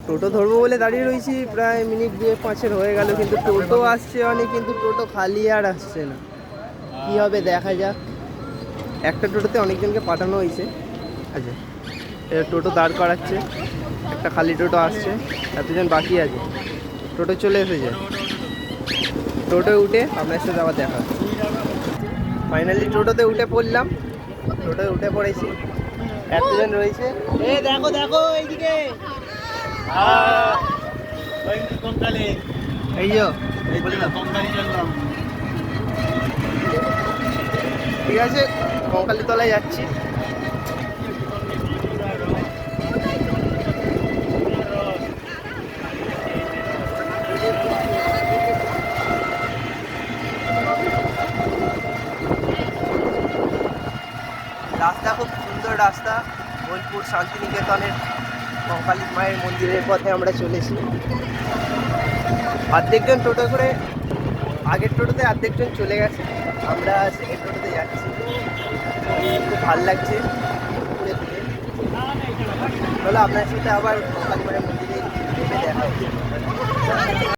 টোটো ধরবো বলে দাঁড়িয়ে রয়েছি, প্রায় মিনিট 2-5 হয়ে গেল, কিন্তু টোটো আসছে অনেক, কিন্তু টোটো খালি আর আসছে না। কি হবে দেখা যাক। একটা টোটোতে অনেকজনকে পাঠানো হয়েছে। আচ্ছা, টোটো দাঁড় করাচ্ছে, একটা খালি টোটো আসছে, এতজন বাকি আছে। টোটো চলে এসেছে, টোটো উঠে আপনার সাথে আবার দেখা। ফাইনালি টোটোতে উঠে পড়লাম, টোটোতে উঠে পড়েছি, এতজন রয়েছে। দেখো দেখো এইদিকে, এই যে ঠিক আছে, কঙ্কালী তলায় যাচ্ছি। রাস্তা খুব সুন্দর রাস্তা, বোলপুর শান্তিনিকেতনের কঙ্কালী মায়ের মন্দিরের পথে আমরা চলেছি। অর্ধেকজন টোটো করে, আগের টোটোতে অর্ধেকজন চলে গেছে, আমরা সেকেন্ড টোটোতে যাচ্ছি। খুব ভালো লাগছে ঘুরে ঘুরে। চলো আপনার সাথে আবার কঙ্কালী মায়ের মন্দিরে দেখা হচ্ছে।